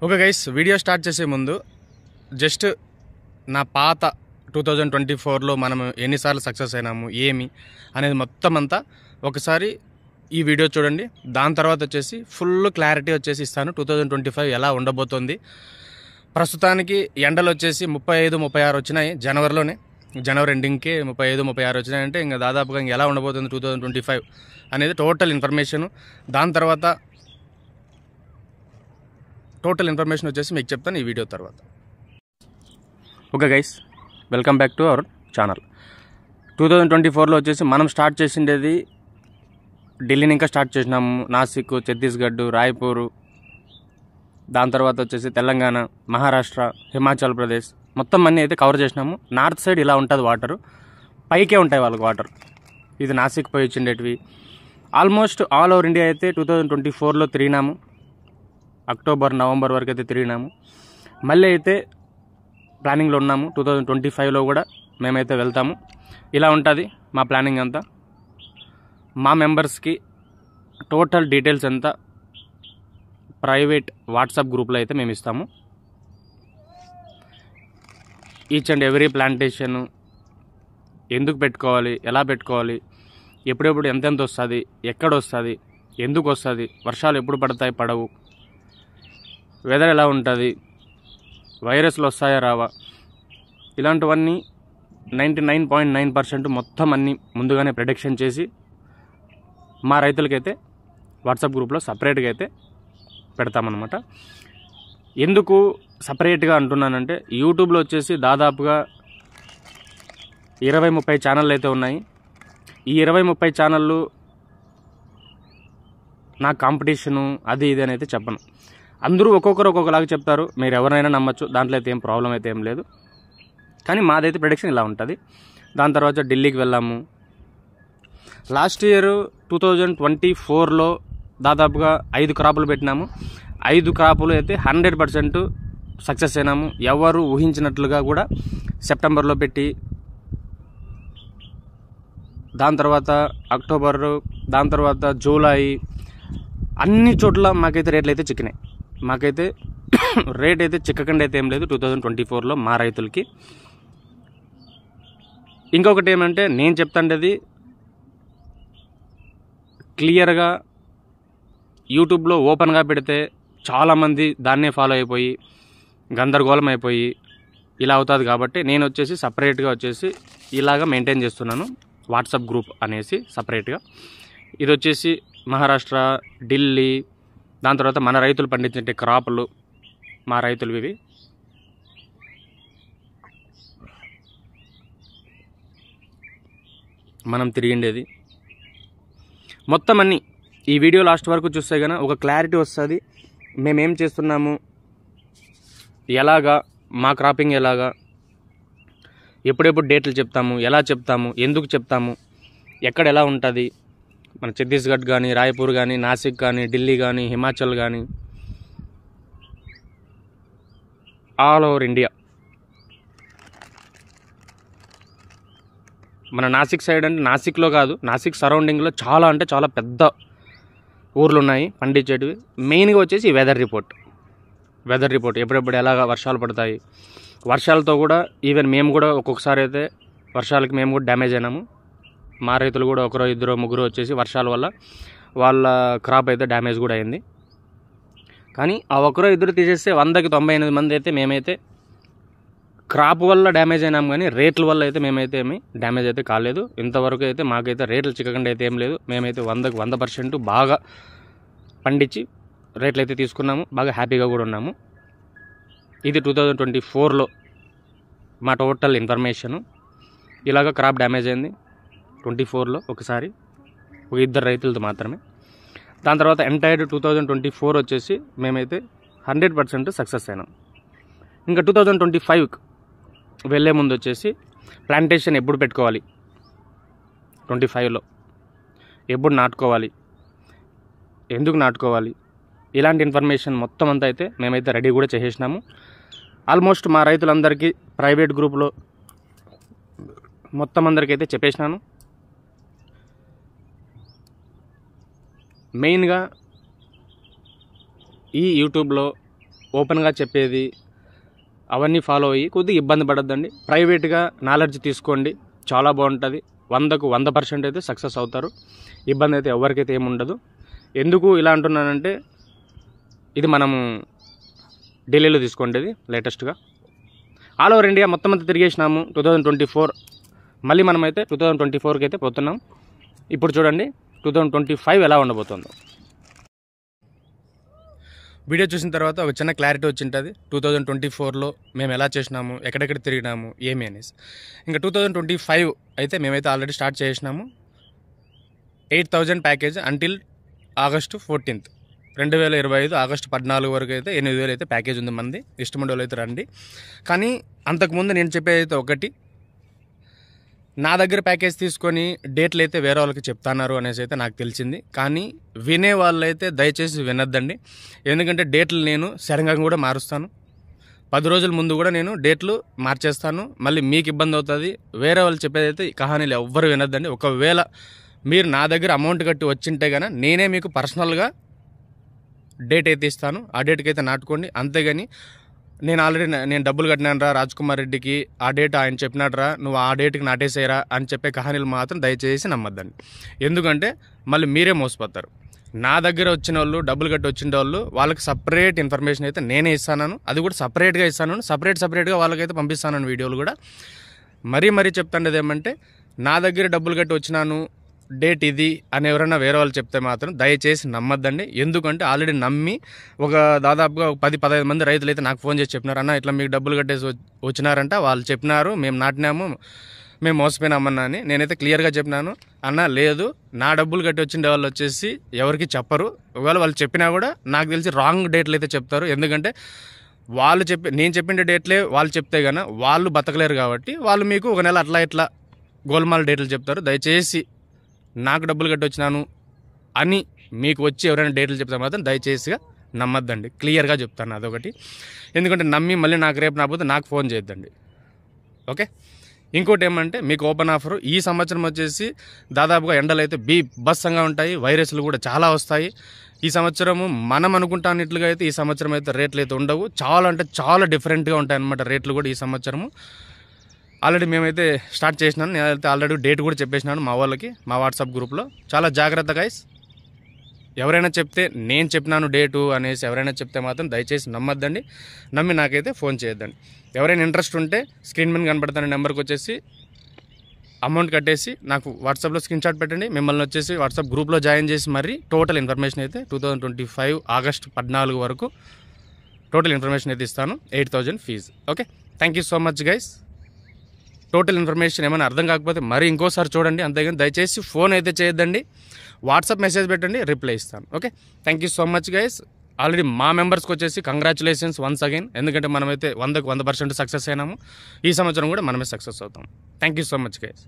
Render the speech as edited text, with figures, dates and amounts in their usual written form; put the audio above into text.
Okay guys, video start చేసే ముందు just నా పాత 2024లో మనం ఎన్నిసార్లు సక్సెస్ అయినాము ఏమి అనేది మొత్తం అంతా ఒకసారి ఈ వీడియో చూడండి. దాని తర్వాత వచ్చేసి ఫుల్ క్లారిటీ వచ్చేసి ఇస్తాను 2025 ఎలా ఉండబోతోంది. ప్రస్తుతానికి ఎండలు వచ్చేసి 35-36 వచ్చినాయి జనవరి ఎండింగ్కి 35-36 వచ్చినాయంటే ఇంకా దాదాపుగా ఇంకా ఎలా ఉండబోతుంది 2025 అనేది టోటల్ ఇన్ఫర్మేషను. దాని తర్వాత టోటల్ ఇన్ఫర్మేషన్ వచ్చేసి మీకు చెప్తాను ఈ వీడియో తర్వాత. Okay guys, welcome back to our channel. 2024లో వచ్చేసి మనం స్టార్ట్ చేసిండేది ఢిల్లీని ఇంకా స్టార్ట్ చేసినాము, నాసిక్, ఛత్తీస్గఢ్, రాయ్పూర్, దాని తర్వాత వచ్చేసి తెలంగాణ, మహారాష్ట్ర, హిమాచల్ ప్రదేశ్ మొత్తం అన్నీ అయితే కవర్ చేసినాము. నార్త్ సైడ్ ఇలా ఉంటుంది, వాటర్ పైకే ఉంటాయి వాళ్ళకి వాటర్. ఇది నాసిక్ పై వచ్చిండేటివి. ఆల్మోస్ట్ ఆల్ ఓవర్ ఇండియా అయితే 2024లో తిరిగినాము. అక్టోబర్ నవంబర్ వరకు అయితే తిరిగినాము. మళ్ళీ అయితే ప్లానింగ్లో ఉన్నాము 2025లో కూడా మేమైతే వెళ్తాము. ఇలా ఉంటుంది మా ప్లానింగ్ అంతా. మా మెంబర్స్కి టోటల్ డీటెయిల్స్ అంతా ప్రైవేట్ వాట్సాప్ గ్రూప్లో అయితే మేము ఇస్తాము. ఈచ్ అండ్ ఎవ్రీ ప్లాంటేషన్ ఎందుకు పెట్టుకోవాలి, ఎలా పెట్టుకోవాలి, ఎప్పుడెప్పుడు ఎంతెంత వస్తుంది, ఎక్కడ వస్తుంది, ఎందుకు వస్తుంది, వర్షాలు ఎప్పుడు పడతాయి పడవు, వెదర్ ఎలా ఉంటుంది, వైరస్లు వస్తాయా రావా, ఇలాంటివన్నీ 99.9% మొత్తం అన్నీ ముందుగానే ప్రిడిక్షన్ చేసి మా రైతులకైతే వాట్సాప్ గ్రూప్లో సపరేట్గా అయితే పెడతామన్నమాట. ఎందుకు సపరేట్గా అంటున్నానంటే యూట్యూబ్లో వచ్చేసి దాదాపుగా 20-30 ఛానళ్ళు అయితే ఉన్నాయి. ఈ 20-30 ఛానళ్ళు నా కాంపిటీషను అది ఇది అని అయితే చెప్పను. అందరూ ఒక్కొక్కరు ఒక్కొక్కలాగా చెప్తారు, మీరు ఎవరైనా నమ్మచ్చు, దాంట్లో అయితే ఏం ప్రాబ్లం అయితే ఏం లేదు. కానీ మాదైతే ప్రిడిక్షన్ ఇలా ఉంటుంది. దాని తర్వాత ఢిల్లీకి వెళ్ళాము. లాస్ట్ ఇయర్ 2024లో దాదాపుగా 5 క్రాపులు పెట్టినాము. 5 క్రాపులు అయితే 100% సక్సెస్ అయినాము. ఎవరు ఊహించినట్లుగా కూడా సెప్టెంబర్లో పెట్టి, దాని తర్వాత అక్టోబర్, దాని తర్వాత జూలై, అన్ని చోట్ల మాకైతే రేట్లు అయితే చిక్కినాయి. మాకైతే రేట్ అయితే చిక్కకుండా అయితే ఏం లేదు 2024లో మా రైతులకి. ఇంకొకటి ఏమంటే నేను చెప్తాండేది క్లియర్గా యూట్యూబ్లో ఓపెన్గా పెడితే చాలామంది దాన్నే ఫాలో అయిపోయి గందరగోళం అయిపోయి ఇలా అవుతుంది. కాబట్టి నేను వచ్చేసి సపరేట్గా వచ్చేసి ఇలాగ మెయింటైన్ చేస్తున్నాను వాట్సాప్ గ్రూప్ అనేసి సపరేట్గా. ఇది వచ్చేసి మహారాష్ట్ర, ఢిల్లీ, దాని తర్వాత మన రైతులు పండించే క్రాపులు, మా రైతులు ఇవి. మనం తిరిగిండేది మొత్తం అన్నీ ఈ వీడియో లాస్ట్ వరకు చూస్తే కనుక ఒక క్లారిటీ వస్తుంది. మేమేం చేస్తున్నాము, ఎలాగా, మా క్రాపింగ్ ఎలాగా, ఎప్పుడెప్పుడు డేట్లు చెప్తాము, ఎలా చెప్తాము, ఎందుకు చెప్తాము, ఎక్కడ ఎలా ఉంటుంది, మన ఛత్తీస్గఢ్ కానీ, రాయ్పూర్ కానీ, నాసిక్ కానీ, ఢిల్లీ కానీ, హిమాచల్ కానీ, ఆల్ ఓవర్ ఇండియా. మన నాసిక్ సైడ్ అంటే నాసిక్లో కాదు, నాసిక్ సరౌండింగ్లో చాలా అంటే చాలా పెద్ద ఊర్లు ఉన్నాయి పండించేటివి. మెయిన్గా వచ్చేసి వెదర్ రిపోర్ట్ ఎప్పుడెప్పుడు ఎలాగ వర్షాలు పడతాయి. వర్షాలతో కూడా ఈవెన్ మేము కూడా ఒక్కొక్కసారి అయితే వర్షాలకి మేము కూడా డ్యామేజ్ అయినాము. మా రైతులు కూడా ఒకరో ఇద్దరు ముగ్గురు వచ్చేసి వర్షాల వల్ల వాళ్ళ క్రాప్ అయితే డ్యామేజ్ కూడా అయింది. కానీ ఆ ఒకరో ఇద్దరు తీసేస్తే 100కి 98 మంది అయితే మేమైతే క్రాప్ వల్ల డ్యామేజ్ అయినాము. కానీ రేట్ల వల్ల అయితే మేమైతే ఏమి డ్యామేజ్ అయితే కాలేదు. ఇంతవరకు అయితే మాకైతే రేట్లు చిక్కకుండా అయితే ఏం లేదు. మేమైతే 100కి 100% బాగా పండించి రేట్లు అయితే తీసుకున్నాము, బాగా హ్యాపీగా కూడా ఉన్నాము. ఇది 2024లో మా టోటల్ ఇన్ఫర్మేషను. ఇలాగ క్రాప్ డ్యామేజ్ అయింది 24లో ఒకసారి, ఒక 2 రైతులతో మాత్రమే. దాని తర్వాత ఎంటైర్ 2024 వచ్చేసి మేమైతే 100% సక్సెస్ అయినాం. ఇంకా 2025 వెళ్ళే ముందు వచ్చేసి ప్లాంటేషన్ ఎప్పుడు పెట్టుకోవాలి, 25లో ఎప్పుడు నాటుకోవాలి, ఎందుకు నాటుకోవాలి, ఇలాంటి ఇన్ఫర్మేషన్ మొత్తం అంతా అయితే మేమైతే రెడీ కూడా చేసేసినాము. ఆల్మోస్ట్ మా రైతులందరికీ ప్రైవేట్ గ్రూప్లో మొత్తం అందరికీ అయితే చెప్పేసినాను. మెయిన్గా ఈ యూట్యూబ్లో ఓపెన్గా చెప్పేది అవన్నీ ఫాలో అయ్యి కొద్దిగా ఇబ్బంది పడద్దండి. ప్రైవేట్గా నాలెడ్జ్ తీసుకోండి, చాలా బాగుంటుంది. 100కు 100% అయితే సక్సెస్ అవుతారు. ఇబ్బంది అయితే ఎవరికైతే ఏముండదు. ఎందుకు ఇలా అంటున్నానంటే ఇది మనము ఢిల్లీలో తీసుకోండి లేటెస్ట్గా. ఆల్ ఓవర్ ఇండియా మొత్తం అంతా తిరిగేసినాము 2024. మళ్ళీ మనమైతే 2024కి అయితే పోతున్నాం. ఇప్పుడు చూడండి 2025 ఎలా ఉండబోతుందో. వీడియో చూసిన తర్వాత ఒక చిన్న క్లారిటీ వచ్చింటుంది 2024లో మేము ఎలా చేసినాము, ఎక్కడెక్కడ తిరిగినాము, ఏమి అనేసి. ఇంకా 2025 అయితే మేమైతే ఆల్రెడీ స్టార్ట్ చేసినాము. 8,000 package until August 14th 2025 August 14 వరకు అయితే 8,000 అయితే ప్యాకేజ్ ఉంది మంది. ఇష్టమైన వాళ్ళు అయితే రండి. కానీ అంతకుముందు నేను చెప్పేది అయితే ఒకటి, నా దగ్గర ప్యాకేజ్ తీసుకొని డేట్లు అయితే వేరే వాళ్ళకి చెప్తున్నారు అనేసి అయితే నాకు తెలిసింది. కానీ వినే వాళ్ళైతే దయచేసి వినొద్దండి. ఎందుకంటే డేట్లు నేను సడన్గా కూడా మారుస్తాను. 10 రోజుల ముందు కూడా నేను డేట్లు మార్చేస్తాను. మళ్ళీ మీకు ఇబ్బంది అవుతుంది. వేరే వాళ్ళు చెప్పేదైతే కహానీలు ఎవ్వరు వినొద్దండి. ఒకవేళ మీరు నా దగ్గర అమౌంట్ కట్టి వచ్చింటే కనుక నేనే మీకు పర్సనల్గా డేట్ అయితే ఇస్తాను. ఆ డేట్కి అయితే నాటుకోండి. అంతేగాని నేను డబ్బులు కట్టినాను రా రాజ్కుమార్ రెడ్డికి, ఆ డేట్ ఆయన చెప్పినాడు రా, నువ్వు ఆ డేట్కి నాటేసేయరా అని చెప్పే కహానీలు మాత్రం దయచేసి నమ్మద్దండి. ఎందుకంటే మళ్ళీ మీరే మోసపోతారు. నా దగ్గర వచ్చిన వాళ్ళు, డబ్బులు కట్టి వచ్చిన వాళ్ళు, వాళ్ళకి సపరేట్ ఇన్ఫర్మేషన్ అయితే నేనే ఇస్తాను. అది కూడా సపరేట్గా ఇస్తాను. సపరేట్గా వాళ్ళకైతే పంపిస్తాను వీడియోలు కూడా. మరీ చెప్తాండేది ఏమంటే, నా దగ్గర డబ్బులు కట్టి వచ్చినాను, డేట్ ఇది అని ఎవరైనా వేరే వాళ్ళు చెప్తే మాత్రం దయచేసి నమ్మద్దండి. ఎందుకంటే ఆల్రెడీ నమ్మి ఒక దాదాపుగా 10-15 మంది రైతులు అయితే నాకు ఫోన్ చేసి చెప్పినారు, అన్న ఇట్లా మీకు డబ్బులు కట్టేసి వచ్చినారంట, వాళ్ళు చెప్పినారు, మేము నాటినాము, మేము మోసపోయినామన్నా అని. నేనైతే క్లియర్గా చెప్పినాను, అన్న లేదు, నా డబ్బులు కట్టి వచ్చిన వాళ్ళు వచ్చేసి ఎవరికి చెప్పరు. ఒకవేళ వాళ్ళు చెప్పినా కూడా నాకు తెలిసి రాంగ్ డేట్లు అయితే చెప్తారు. ఎందుకంటే నేను చెప్పిన డేట్లే వాళ్ళు చెప్తే కన్నా వాళ్ళు బతకలేరు. కాబట్టి వాళ్ళు మీకు ఒక నెల అట్లా ఇట్లా గోల్మాల్ డేట్లు చెప్తారు. దయచేసి నాకు డబ్బులు కట్టి వచ్చినాను అని మీకు వచ్చి ఎవరైనా డేట్లు చెప్తే మాత్రం దయచేసిగా నమ్మద్దండి. క్లియర్గా చెప్తాను అదొకటి. ఎందుకంటే నమ్మి మళ్ళీ నాకు రేపు నాపోతే నాకు ఫోన్ చేయొద్దండి. ఓకే. ఇంకోటి ఏమంటే మీకు ఓపెన్ ఆఫర్ ఈ సంవత్సరం వచ్చేసి దాదాపుగా ఎండలు అయితే బీభత్సంగా ఉంటాయి, వైరస్లు కూడా చాలా వస్తాయి. ఈ సంవత్సరము మనం అనుకుంటానిట్లుగా అయితే ఈ సంవత్సరం అయితే రేట్లు అయితే ఉండవు. చాలా అంటే చాలా డిఫరెంట్గా ఉంటాయి అన్నమాట రేట్లు కూడా ఈ సంవత్సరము. ఆల్రెడీ మేమైతే స్టార్ట్ చేసినాను. నేనైతే ఆల్రెడీ డేట్ కూడా చెప్పేసినాను మా వాళ్ళకి, మా వాట్సాప్ గ్రూప్లో. చాలా జాగ్రత్త గైస్. ఎవరైనా చెప్తే నేను చెప్పినాను డేటు అనేసి ఎవరైనా చెప్తే మాత్రం దయచేసి నమ్మద్దండి. నమ్మి నాకైతే ఫోన్ చేయొద్దండి. ఎవరైనా ఇంట్రెస్ట్ ఉంటే స్క్రీన్ మీద కనబడుతున్న నెంబర్కి వచ్చేసి అమౌంట్ కట్టేసి నాకు వాట్సాప్లో స్క్రీన్ షాట్ పెట్టండి. మిమ్మల్ని వచ్చేసి వాట్సాప్ గ్రూప్లో జాయిన్ చేసి మరీ టోటల్ ఇన్ఫర్మేషన్ అయితే 2025 ఆగస్టు 14 వరకు టోటల్ ఇన్ఫర్మేషన్ అయితే ఇస్తాను. 8,000 fees. Okay. Thank you so much guys. Total information ఏమైనా అర్థం కాకపోతే మరి ఇంకోసారి చూడండి. అంతేగాని దయచేసి ఫోన్ అయితే చేయొద్దండి. వాట్సాప్ మెసేజ్ పెట్టండి, రిప్లై ఇస్తాను. Okay. Thank you so much guys. Already మా మెంబర్స్కి వచ్చేసి కంగ్రాచులేషన్స్ వన్స్ అగైన్. ఎందుకంటే మనమైతే 100% సక్సెస్ అయినాము. ఈ సంవత్సరం కూడా మనమే సక్సెస్ అవుతాం. Thank you so much guys.